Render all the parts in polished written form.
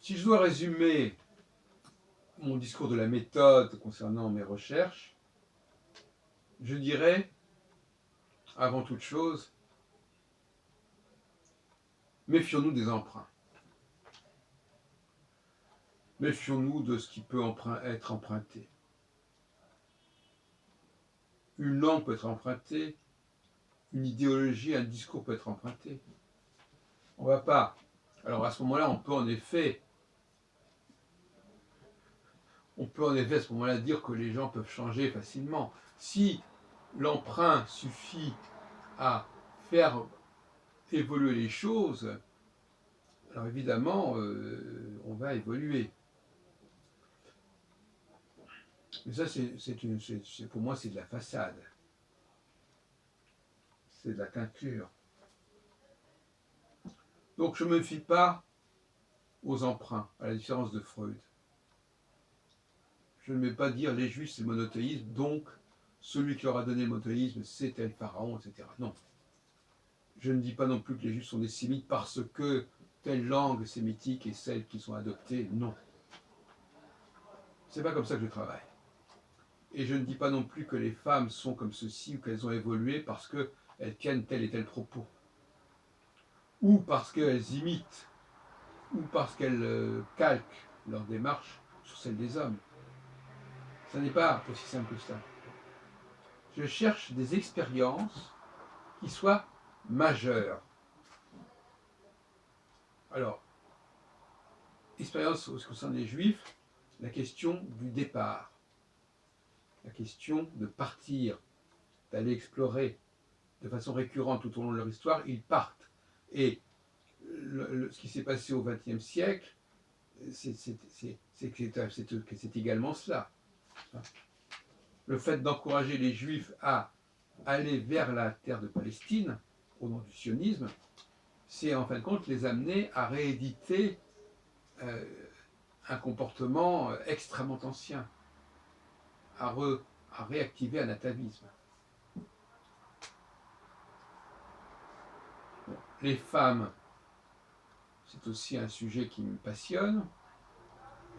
Si je dois résumer mon discours de la méthode concernant mes recherches, je dirais, avant toute chose, méfions-nous des emprunts. Méfions-nous de ce qui peut être emprunté. Une langue peut être empruntée, une idéologie, un discours peut être emprunté. On ne va pas. Alors à ce moment-là, on peut en effet à ce moment-là dire que les gens peuvent changer facilement. Si l'emprunt suffit à faire évoluer les choses, alors évidemment, on va évoluer. Mais ça, pour moi, c'est de la façade. C'est de la teinture. Donc je ne me fie pas aux emprunts, à la différence de Freud. Je ne vais pas dire les juifs c'est le monothéisme, donc celui qui leur a donné le monothéisme c'est tel pharaon, etc. Non. Je ne dis pas non plus que les juifs sont des sémites parce que telle langue sémitique est celle qu'ils ont adoptée. Non. C'est pas comme ça que je travaille. Et je ne dis pas non plus que les femmes sont comme ceci ou qu'elles ont évolué parce qu'elles tiennent tel et tel propos. Ou parce qu'elles imitent, ou parce qu'elles calquent leur démarche sur celle des hommes. Ça n'est pas aussi simple que ça. Je cherche des expériences qui soient majeures. Alors, expérience au ce qui concerne les juifs, la question du départ, la question de partir, d'aller explorer de façon récurrente tout au long de leur histoire, ils partent. Et ce qui s'est passé au XXe siècle, c'est également cela. Le fait d'encourager les juifs à aller vers la terre de Palestine, au nom du sionisme, c'est en fin de compte les amener à rééditer un comportement extrêmement ancien, à réactiver un atavisme. Bon, les femmes, c'est aussi un sujet qui me passionne.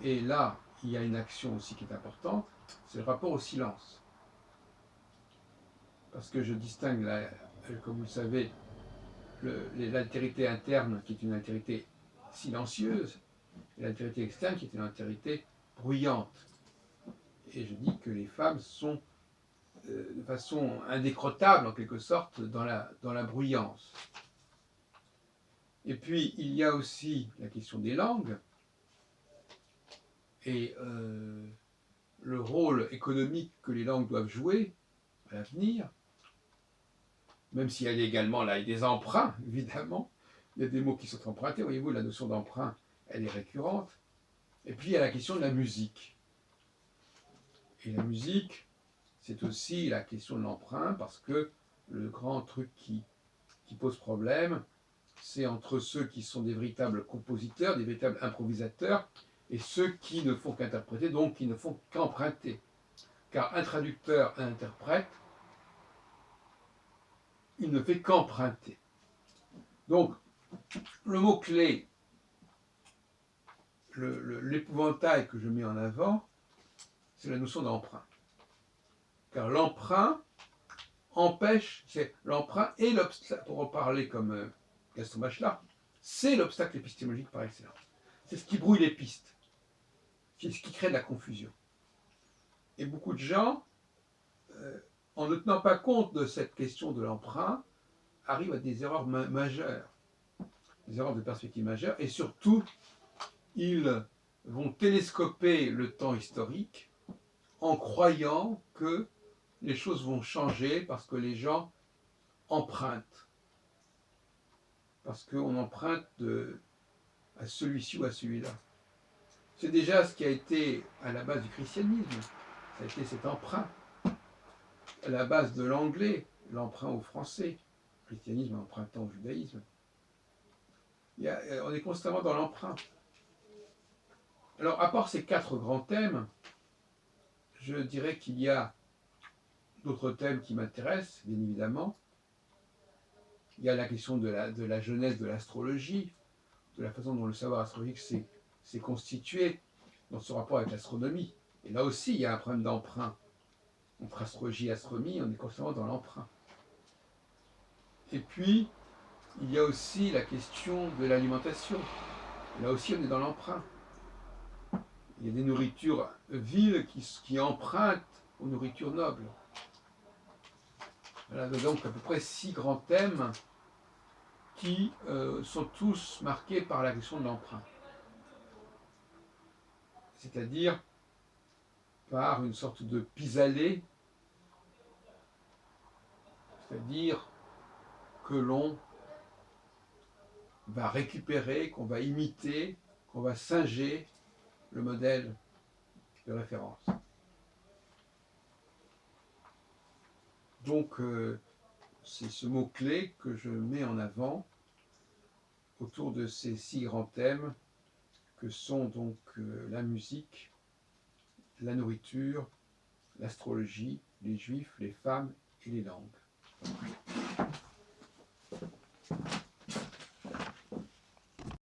Et là, il y a une action aussi qui est importante, c'est le rapport au silence. Parce que je distingue, comme vous le savez, l'altérité interne qui est une altérité silencieuse et l'altérité externe qui est une altérité bruyante. Et je dis que les femmes sont de façon indécrottable en quelque sorte dans la bruyance. Et puis il y a aussi la question des langues et le rôle économique que les langues doivent jouer à l'avenir, même s'il y a également là des emprunts, évidemment. Il y a des mots qui sont empruntés, voyez-vous, la notion d'emprunt, elle est récurrente. Et puis il y a la question de la musique. Et la musique, c'est aussi la question de l'emprunt, parce que le grand truc qui pose problème, c'est entre ceux qui sont des véritables compositeurs, des véritables improvisateurs, et ceux qui ne font qu'interpréter, donc qui ne font qu'emprunter. Car un traducteur, un interprète, il ne fait qu'emprunter. Donc, le mot-clé, l'épouvantail que je mets en avant, c'est la notion d'emprunt. Car l'emprunt empêche, c'est l'emprunt et l'obstacle, pour en parler comme Gaston Bachelard, c'est l'obstacle épistémologique par excellence. C'est ce qui brouille les pistes. C'est ce qui crée de la confusion. Et beaucoup de gens, en ne tenant pas compte de cette question de l'emprunt, arrivent à des erreurs majeures, des erreurs de perspective majeures, et surtout, ils vont télescoper le temps historique en croyant que les choses vont changer parce que les gens empruntent. Parce qu'on emprunte à celui-ci ou à celui-là. C'est déjà ce qui a été à la base du christianisme. Ça a été cet emprunt. À la base de l'anglais, l'emprunt au français. Le christianisme empruntant au judaïsme. On est constamment dans l'emprunt. Alors, à part ces 4 grands thèmes, je dirais qu'il y a d'autres thèmes qui m'intéressent, bien évidemment. Il y a la question de la jeunesse de l'astrologie, de la façon dont le savoir astrologique s'est s'est constitué dans son rapport avec l'astronomie. Et là aussi, il y a un problème d'emprunt. Entre astrologie et astronomie, on est constamment dans l'emprunt. Et puis, il y a aussi la question de l'alimentation. Là aussi, on est dans l'emprunt. Il y a des nourritures viles qui empruntent aux nourritures nobles. Voilà, donc à peu près 6 grands thèmes qui sont tous marqués par la question de l'emprunt. C'est-à-dire par une sorte de pis-aller, c'est-à-dire que l'on va récupérer, qu'on va imiter, qu'on va singer le modèle de référence. Donc, c'est ce mot-clé que je mets en avant autour de ces 6 grands thèmes que sont donc la musique, la nourriture, l'astrologie, les juifs, les femmes et les langues.